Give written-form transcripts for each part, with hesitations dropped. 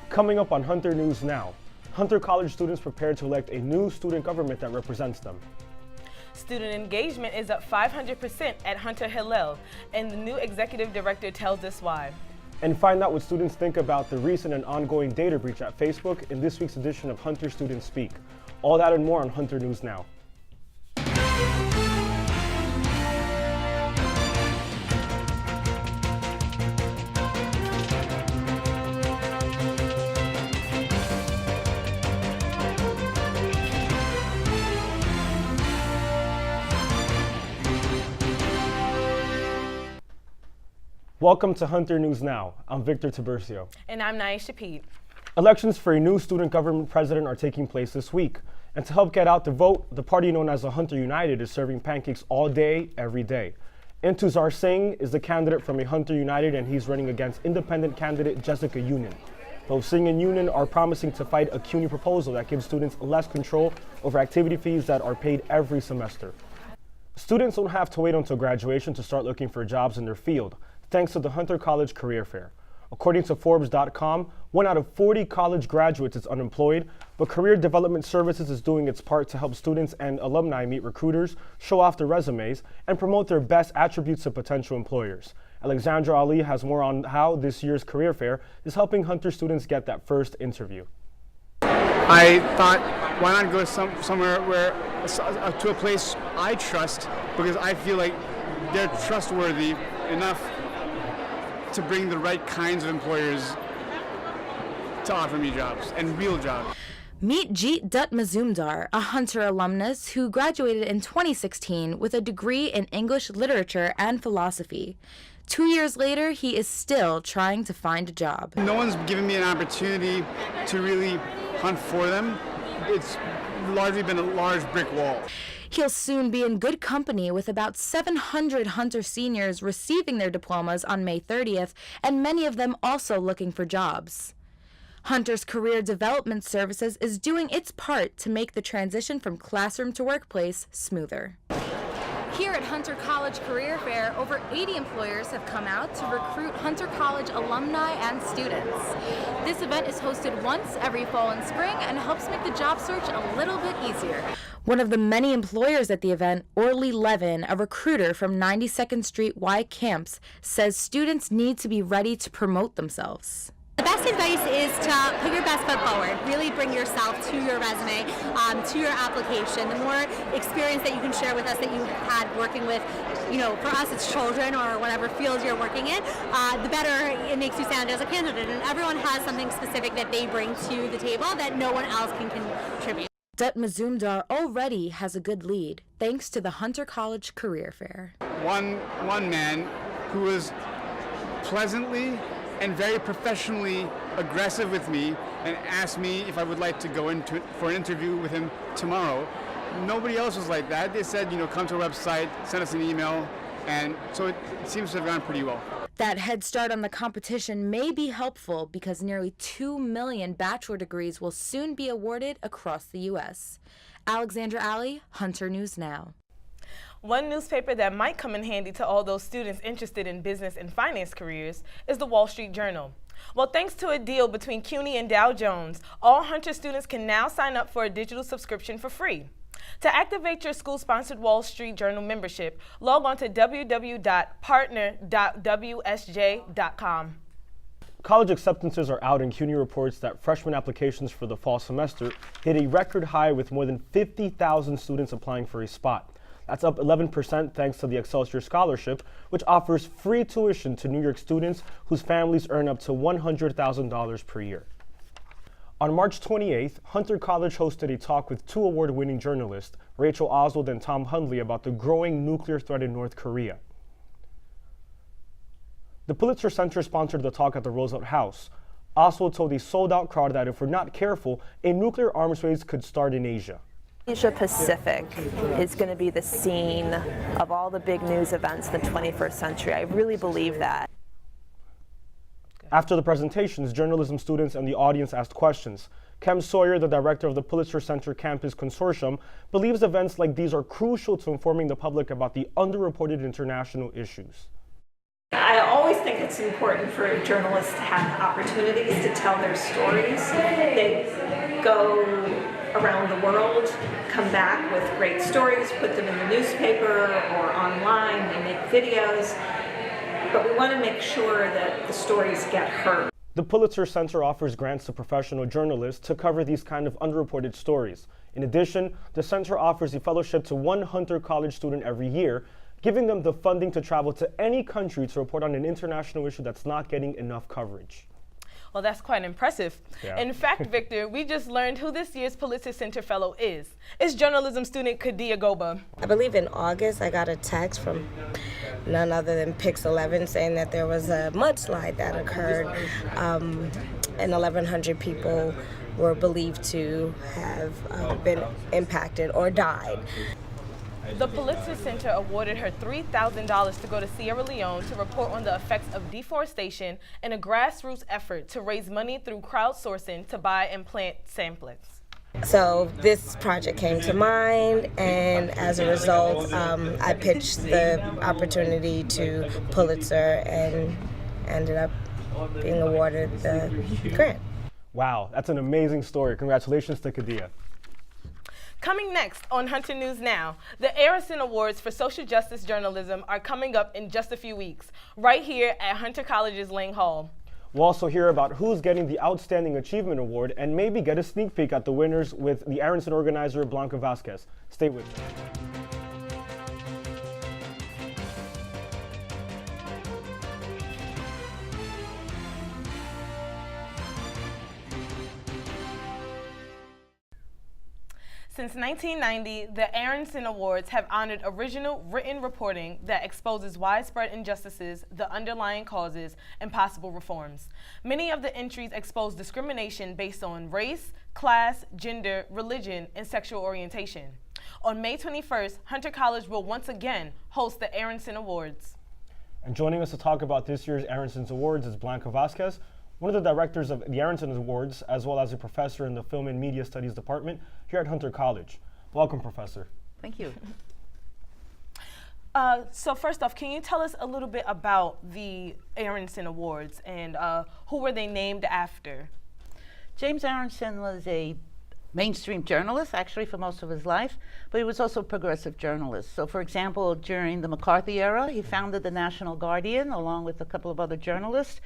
Coming up on Hunter News Now, Hunter College students prepare to elect a new student government that represents them. Student engagement is up 500% at Hunter Hillel, and the new executive director tells us why. And find out what students think about the recent and ongoing data breach at Facebook in this week's edition of Hunter Students Speak. All that and more on Hunter News Now. Welcome to Hunter News Now. I'm Victor Tiburcio. And I'm Naisha Pete. Elections for a new student government president are taking place this week. And to help get out the vote, the party known as the Hunter United is serving pancakes all day, every day. Intuzar Singh is the candidate from a Hunter United, and he's running against independent candidate Jessica Union. Both Singh and Union are promising to fight a CUNY proposal that gives students less control over activity fees that are paid every semester. Students don't have to wait until graduation to start looking for jobs in their field, thanks to the Hunter College Career Fair. According to Forbes.com, 1 out of 40 college graduates is unemployed, but Career Development Services is doing its part to help students and alumni meet recruiters, show off their resumes, and promote their best attributes to potential employers. Alexandra Ali has more on how this year's Career Fair is helping Hunter students get that first interview. I thought, why not go somewhere where to a place I trust, because I feel like they're trustworthy enough to bring the right kinds of employers to offer me jobs, and real jobs. Meet Jeet Dutt Mazumdar, a Hunter alumnus who graduated in 2016 with a degree in English literature and philosophy. 2 years later, he is still trying to find a job. No one's given me an opportunity to really hunt for them. It's largely been a large brick wall. He'll soon be in good company with about 700 Hunter seniors receiving their diplomas on May 30th, and many of them also looking for jobs. Hunter's Career Development Services is doing its part to make the transition from classroom to workplace smoother. Here at Hunter College Career Fair, over 80 employers have come out to recruit Hunter College alumni and students. This event is hosted once every fall and spring and helps make the job search a little bit easier. One of the many employers at the event, Orly Levin, a recruiter from 92nd Street Y Camps, says students need to be ready to promote themselves. The best advice is to put your best foot forward. Really bring yourself to your resume, to your application. The more experience that you can share with us that you've had working with, for us it's children or whatever field you're working in, the better it makes you sound as a candidate. And everyone has something specific that they bring to the table that no one else can contribute. Dutt Mazumdar already has a good lead, thanks to the Hunter College Career Fair. One man who was pleasantly and very professionally aggressive with me and asked me if I would like to go into for an interview with him tomorrow. Nobody else was like that. They said, come to our website, send us an email, and so it seems to have gone pretty well. That head start on the competition may be helpful because nearly 2 million bachelor degrees will soon be awarded across the U.S. Alexandra Ali, Hunter News Now. One newspaper that might come in handy to all those students interested in business and finance careers is the Wall Street Journal. Well, thanks to a deal between CUNY and Dow Jones, all Hunter students can now sign up for a digital subscription for free. To activate your school-sponsored Wall Street Journal membership, log on to www.partner.wsj.com. College acceptances are out, and CUNY reports that freshman applications for the fall semester hit a record high with more than 50,000 students applying for a spot. That's up 11% thanks to the Excelsior Scholarship, which offers free tuition to New York students whose families earn up to $100,000 per year. On March 28th, Hunter College hosted a talk with 2 award-winning journalists, Rachel Oswald and Tom Hundley, about the growing nuclear threat in North Korea. The Pulitzer Center sponsored the talk at the Roosevelt House. Oswald told a sold-out crowd that if we're not careful, a nuclear arms race could start in Asia. Asia Pacific is going to be the scene of all the big news events in the 21st century. I really believe that. After the presentations, journalism students and the audience asked questions. Kem Sawyer, the director of the Pulitzer Center Campus Consortium, believes events like these are crucial to informing the public about the underreported international issues. I always think it's important for journalists to have opportunities to tell their stories. They go around the world, come back with great stories, put them in the newspaper or online, they make videos, but we want to make sure that the stories get heard. The Pulitzer Center offers grants to professional journalists to cover these kind of underreported stories. In addition, the center offers a fellowship to one Hunter College student every year, giving them the funding to travel to any country to report on an international issue that's not getting enough coverage. Well, that's quite impressive. Yeah. In fact, Victor, we just learned who this year's Pulitzer Center Fellow is. It's journalism student Kadia Goba. I believe in August I got a text from none other than Pix 11 saying that there was a mudslide that occurred and 1,100 people were believed to have been impacted or died. The Pulitzer Center awarded her $3,000 to go to Sierra Leone to report on the effects of deforestation in a grassroots effort to raise money through crowdsourcing to buy and plant saplings. So this project came to mind, and as a result, I pitched the opportunity to Pulitzer and ended up being awarded the grant. Wow, that's an amazing story. Congratulations to Kadia. Coming next on Hunter News Now, the Aronson Awards for Social Justice Journalism are coming up in just a few weeks, right here at Hunter College's Lang Hall. We'll also hear about who's getting the Outstanding Achievement Award and maybe get a sneak peek at the winners with the Aronson organizer, Blanca Vasquez. Stay with me. Since 1990, the Aronson Awards have honored original written reporting that exposes widespread injustices, the underlying causes, and possible reforms. Many of the entries expose discrimination based on race, class, gender, religion, and sexual orientation. On May 21st, Hunter College will once again host the Aronson Awards. And joining us to talk about this year's Aronson's Awards is Blanca Vasquez, one of the directors of the Aronson Awards, as well as a professor in the Film and Media Studies Department here at Hunter College. Welcome, Professor. Thank you. So first off, can you tell us a little bit about the Aronson Awards and who were they named after? James Aronson was a mainstream journalist, actually, for most of his life, but he was also a progressive journalist. So, for example, during the McCarthy era, he founded the National Guardian, along with a couple of other journalists,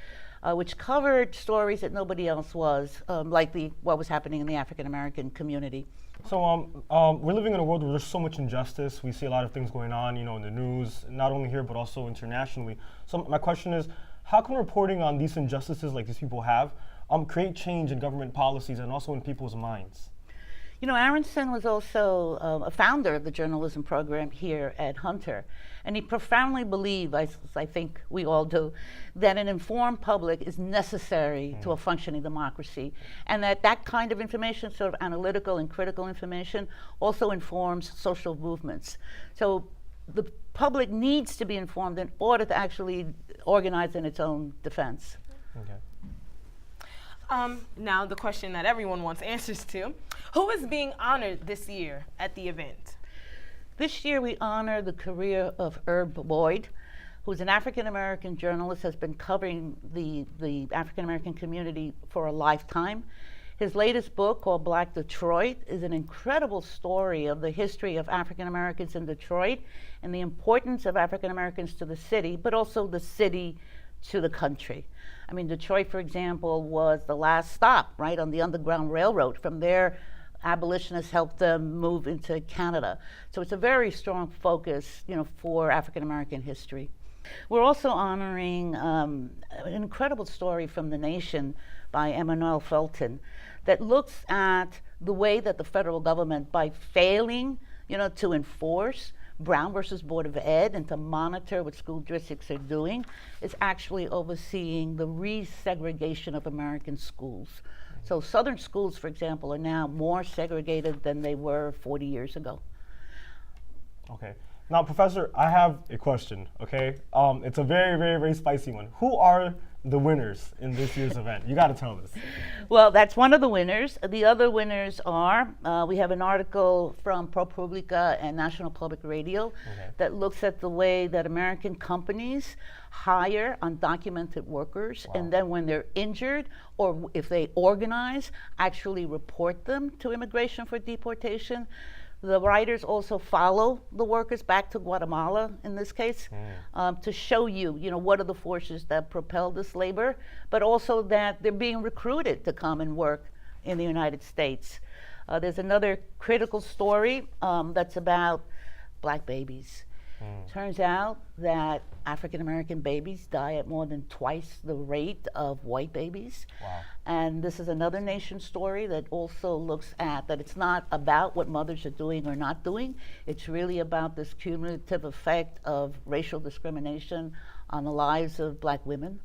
which covered stories that nobody else was, like what was happening in the African-American community. So we're living in a world where there's so much injustice. We see a lot of things going on, in the news, not only here, but also internationally. So my question is, how can reporting on these injustices like these people have create change in government policies and also in people's minds? Aronson was also a founder of the journalism program here at Hunter, and he profoundly believed, I think we all do, that an informed public is necessary to a functioning democracy, and that kind of information, sort of analytical and critical information, also informs social movements. So the public needs to be informed in order to actually organize in its own defense. Okay. Now the question that everyone wants answers to. Who is being honored this year at the event? This year we honor the career of Herb Boyd, who's an African-American journalist, has been covering the African-American community for a lifetime. His latest book, called Black Detroit, is an incredible story of the history of African-Americans in Detroit and the importance of African-Americans to the city, but also the city to the country. I mean, Detroit, for example, was the last stop, right, on the Underground Railroad. From there, abolitionists helped them move into Canada. So it's a very strong focus, for African-American history. We're also honoring an incredible story from The Nation by Emmanuel Felton that looks at the way that the federal government, by failing, to enforce Brown versus Board of Ed and to monitor what school districts are doing, is actually overseeing the resegregation of American schools. So Southern schools, for example, are now more segregated than they were 40 years ago. Okay. Now, Professor, I have a question, okay? It's a very, very, very spicy one. Who are the winners in this year's event? You got to tell us. Well, that's one of the winners. The other winners are, we have an article from ProPublica and National Public Radio that looks at the way that American companies hire undocumented workers, and then when they're injured or if they organize, actually report them to immigration for deportation. The writers also follow the workers back to Guatemala, in this case, to show you, what are the forces that propel this labor, but also that they're being recruited to come and work in the United States. There's another critical story that's about black babies. Turns out that African American babies die at more than twice the rate of white babies. Wow. And this is another nation story that also looks at that it's not about what mothers are doing or not doing. It's really about this cumulative effect of racial discrimination on the lives of black women.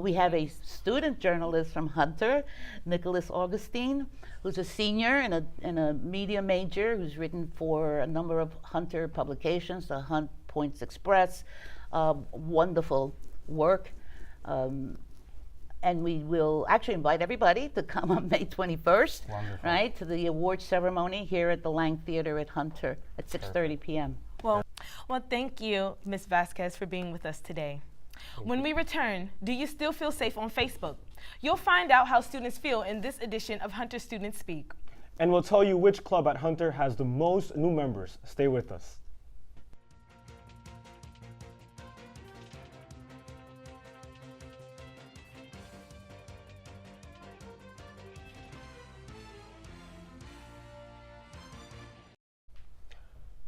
We have a student journalist from Hunter, Nicholas Augustine, who's a senior and a media major, who's written for a number of Hunter publications, the Hunt Points Express, wonderful work. And we will actually invite everybody to come on May 21st, right, to the awards ceremony here at the Lang Theater at Hunter at 6:30 p.m. Well, thank you, Ms. Vasquez, for being with us today. When we return, do you still feel safe on Facebook? You'll find out how students feel in this edition of Hunter Students Speak. And we'll tell you which club at Hunter has the most new members. Stay with us.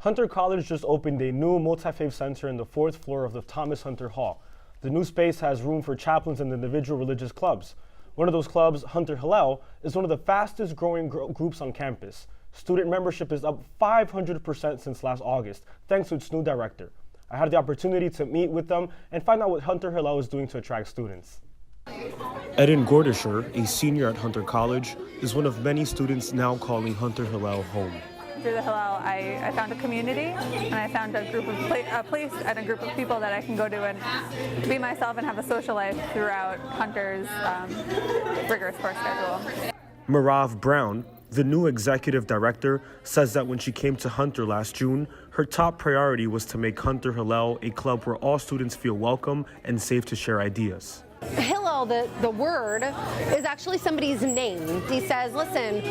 Hunter College just opened a new multi-faith center in the 4th floor of the Thomas Hunter Hall. The new space has room for chaplains and individual religious clubs. One of those clubs, Hunter Hillel, is one of the fastest growing groups on campus. Student membership is up 500% since last August, thanks to its new director. I had the opportunity to meet with them and find out what Hunter Hillel is doing to attract students. Eden Gordisher, a senior at Hunter College, is one of many students now calling Hunter Hillel home. Through the Hillel, I found a community, and I found a group of place and a group of people that I can go to and be myself and have a social life throughout Hunter's rigorous course schedule. Marav Brown, the new executive director, says that when she came to Hunter last June, her top priority was to make Hunter Hillel a club where all students feel welcome and safe to share ideas. Hillel, the word, is actually somebody's name. He says, listen,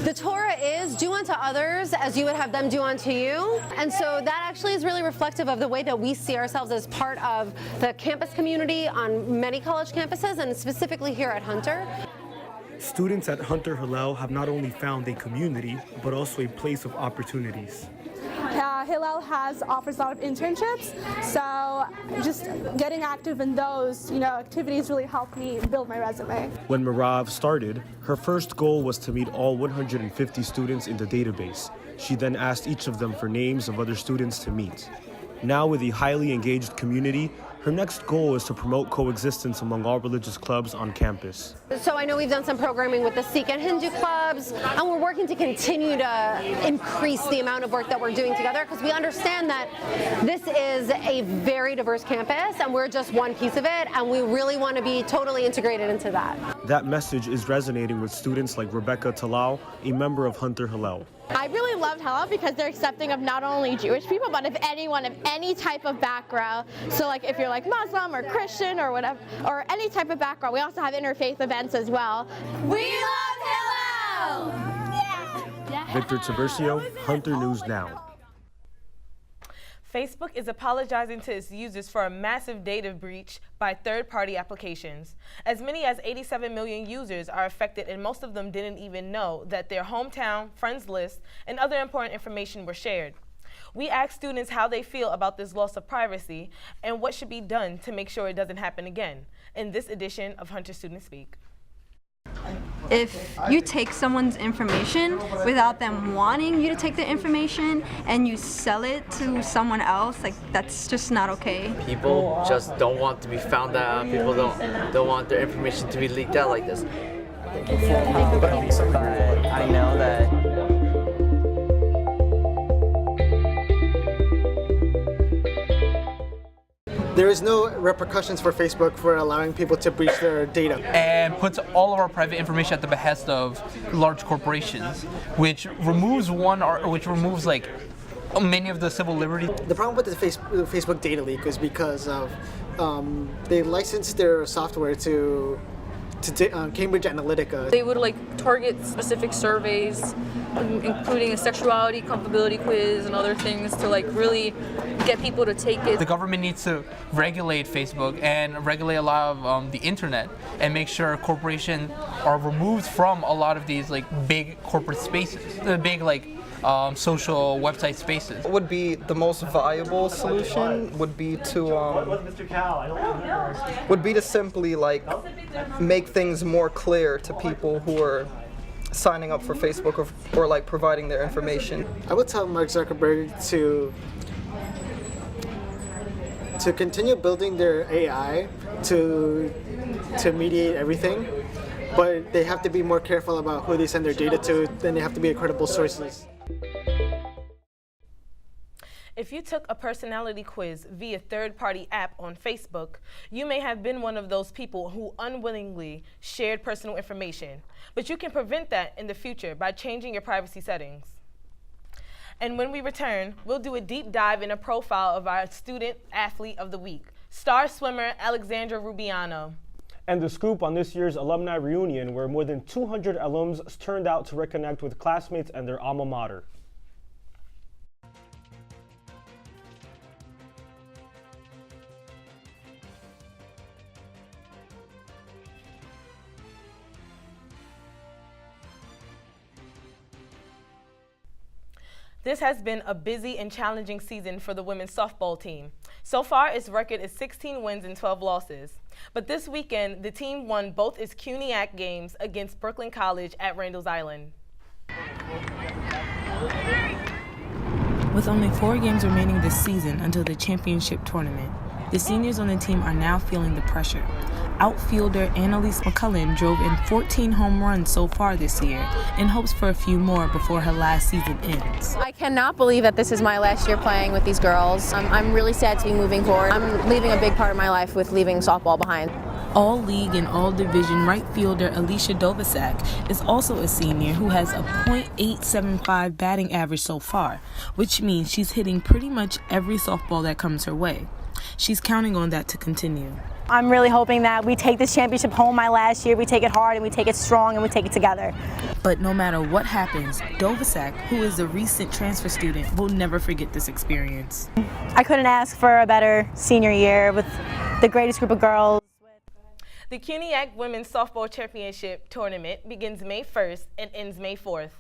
the Torah is do unto others as you would have them do unto you. And so that actually is really reflective of the way that we see ourselves as part of the campus community on many college campuses, and specifically here at Hunter. Students at Hunter Hillel have not only found a community, but also a place of opportunities. Hillel offers a lot of internships, so just getting active in those, activities really helped me build my resume. When Marav started, her first goal was to meet all 150 students in the database. She then asked each of them for names of other students to meet. Now with a highly engaged community, her next goal is to promote coexistence among all religious clubs on campus. So I know we've done some programming with the Sikh and Hindu clubs, and we're working to continue to increase the amount of work that we're doing together, because we understand that this is a very diverse campus and we're just one piece of it, and we really want to be totally integrated into that. That message is resonating with students like Rebecca Talal, a member of Hunter Hillel. I really loved Hillel because they're accepting of not only Jewish people, but of anyone of any type of background. So like if you're like Muslim or Christian or whatever, or any type of background, we also have interfaith events as well. We love Hillel! Yeah. Victor Tiburcio, Hunter News Now. Facebook is apologizing to its users for a massive data breach by third-party applications. As many as 87 million users are affected, and most of them didn't even know that their hometown, friends list, and other important information were shared. We asked students how they feel about this loss of privacy and what should be done to make sure it doesn't happen again in this edition of Hunter Students Speak. If you take someone's information without them wanting you to take the information and you sell it to someone else, like that's just not okay. People just don't want to be found out. People don't want their information to be leaked out like this. But I know that there is no repercussions for Facebook for allowing people to breach their data. And puts all of our private information at the behest of large corporations, which removes like many of the civil liberties. The problem with the Facebook data leak is because of they licensed their software to Cambridge Analytica. They would like target specific surveys, including a sexuality comparability quiz and other things to like really get people to take it. The government needs to regulate Facebook and regulate a lot of the internet and make sure corporations are removed from a lot of these like big corporate spaces, the big like social website spaces. What would be the most viable solution would be to simply like make things more clear to people who are signing up for Facebook or like providing their information. I would tell Mark Zuckerberg to continue building their AI to mediate everything, but they have to be more careful about who they send their data to, then they have to be credible sources. If you took a personality quiz via third-party app on Facebook, you may have been one of those people who unwillingly shared personal information. But you can prevent that in the future by changing your privacy settings. And when we return, we'll do a deep dive in a profile of our student athlete of the week, star swimmer Alexandra Rubiano. And the scoop on this year's alumni reunion, where more than 200 alums turned out to reconnect with classmates and their alma mater. This has been a busy and challenging season for the women's softball team. So far, its record is 16 wins and 12 losses. But this weekend, the team won both its CUNYAC games against Brooklyn College at Randall's Island. With only 4 games remaining this season until the championship tournament, the seniors on the team are now feeling the pressure. Outfielder Annalise McCullen drove in 14 home runs so far this year in hopes for a few more before her last season ends. I cannot believe that this is my last year playing with these girls. I'm really sad to be moving forward. I'm leaving a big part of my life with leaving softball behind. All-league and all-division right fielder Alicia Dovasak is also a senior who has a .875 batting average so far, which means she's hitting pretty much every softball that comes her way. She's counting on that to continue. I'm really hoping that we take this championship home my last year, we take it hard and we take it strong and we take it together. But no matter what happens, Dovasak, who is a recent transfer student, will never forget this experience. I couldn't ask for a better senior year with the greatest group of girls. The CUNYAC Women's Softball Championship Tournament begins May 1st and ends May 4th.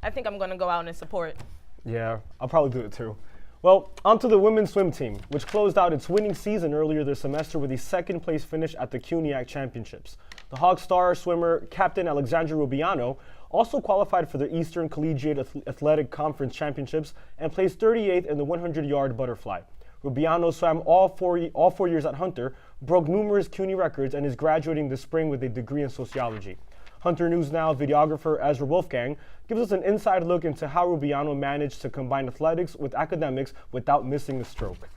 I think I'm going to go out and support. Yeah, I'll probably do it too. Well, onto the women's swim team, which closed out its winning season earlier this semester with a second-place finish at the CUNYAC Championships. The Hawk star swimmer Captain Alexandra Rubiano also qualified for the Eastern Collegiate Athletic Conference Championships and placed 38th in the 100-yard butterfly. Rubiano swam all four years at Hunter, broke numerous CUNY records, and is graduating this spring with a degree in sociology. Hunter News Now videographer Ezra Wolfgang gives us an inside look into how Rubiano managed to combine athletics with academics without missing a stroke.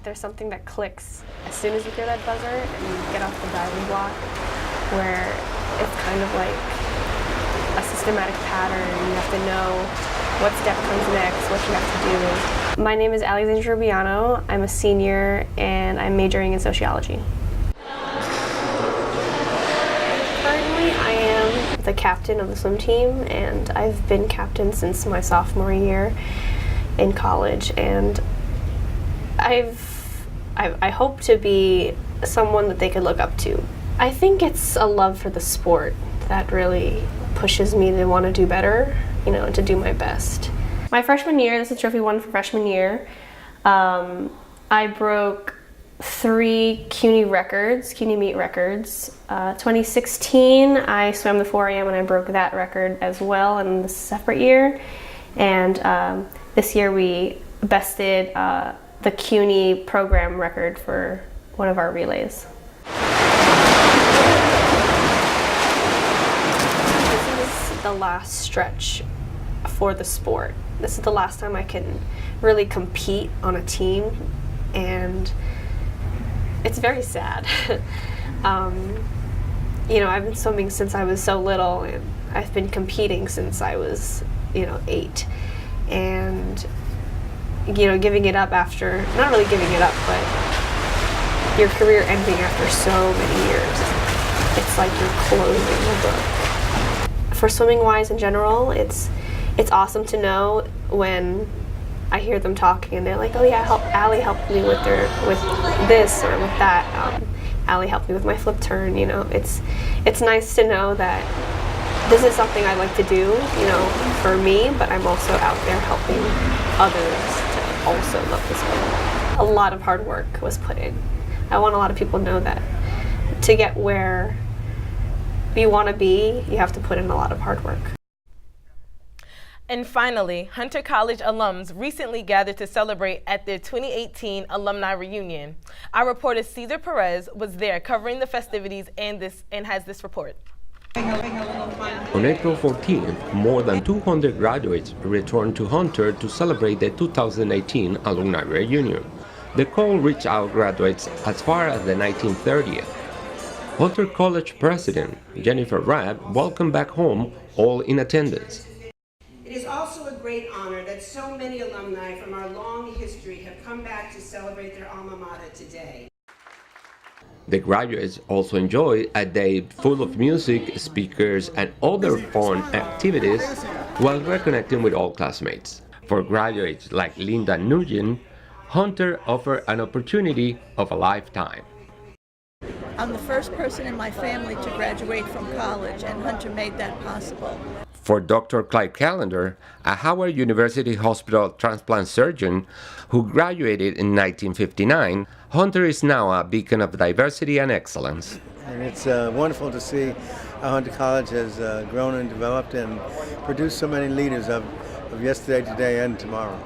There's something that clicks as soon as you hear that buzzer and you get off the diving block, where it's kind of like a systematic pattern. You have to know what step comes next, what you have to do. My name is Alexandra Rubiano. I'm a senior and I'm majoring in sociology. Currently, I am the captain of the swim team, and I've been captain since my sophomore year in college. And I hope to be someone that they could look up to. I think it's a love for the sport that really pushes me to want to do better, and to do my best. My freshman year, this is trophy one for freshman year, I broke 3 CUNY records, CUNY meet records. 2016, I swam the 4 AM and I broke that record as well in the separate year. And this year we bested the CUNY program record for one of our relays. This is the last stretch for the sport. This is the last time I can really compete on a team, and it's very sad. You know, I've been swimming since I was so little, and I've been competing since I was, 8. And, giving it up after, not really giving it up, but your career ending after so many years, it's like you're closing the book. For swimming wise in general, it's awesome to know when I hear them talking and they're like, oh yeah, Allie helped me with this or with that. Allie helped me with my flip turn. It's nice to know that this is something I like to do, for me, but I'm also out there helping others to also love the sport. A lot of hard work was put in. I want a lot of people to know that to get where you want to be, you have to put in a lot of hard work. And finally, Hunter College alums recently gathered to celebrate at their 2018 alumni reunion. Our reporter Cesar Perez was there covering the festivities and has this report. On April 14th, more than 200 graduates returned to Hunter to celebrate the 2018 alumni reunion. The call reached out graduates as far as the 1930s. Hunter College President Jennifer Rabb welcomed back home all in attendance. It is also a great honor that so many alumni from our long history have come back to celebrate their alma mater today. The graduates also enjoyed a day full of music, speakers, and other fun activities while reconnecting with all classmates. For graduates like Linda Nugent, Hunter offered an opportunity of a lifetime. I'm the first person in my family to graduate from college, and Hunter made that possible. For Dr. Clyde Callender, a Howard University Hospital transplant surgeon who graduated in 1959, Hunter is now a beacon of diversity and excellence. And it's wonderful to see how Hunter College has grown and developed and produced so many leaders of yesterday, today, and tomorrow.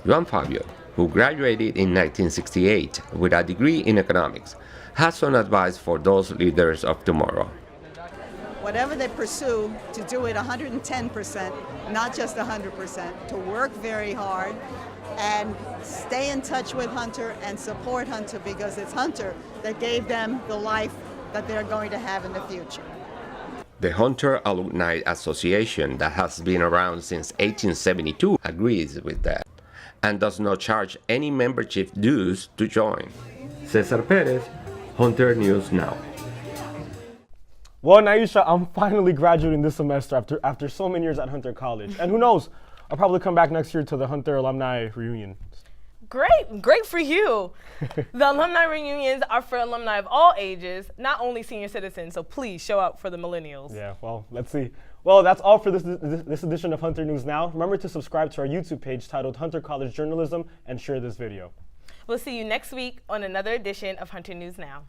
Juan Fabio, who graduated in 1968 with a degree in economics, has some advice for those leaders of tomorrow. Whatever they pursue, to do it 110%, not just 100%, to work very hard and stay in touch with Hunter and support Hunter, because it's Hunter that gave them the life that they're going to have in the future. The Hunter Alumni Association, that has been around since 1872, agrees with that and does not charge any membership dues to join. Cesar Perez, Hunter News Now. Well, Naisha, I'm finally graduating this semester after so many years at Hunter College. And who knows, I'll probably come back next year to the Hunter Alumni Reunion. Great for you. The alumni reunions are for alumni of all ages, not only senior citizens, so please show up for the millennials. Yeah, well, let's see. Well, that's all for this edition of Hunter News Now. Remember to subscribe to our YouTube page titled Hunter College Journalism and share this video. We'll see you next week on another edition of Hunter News Now.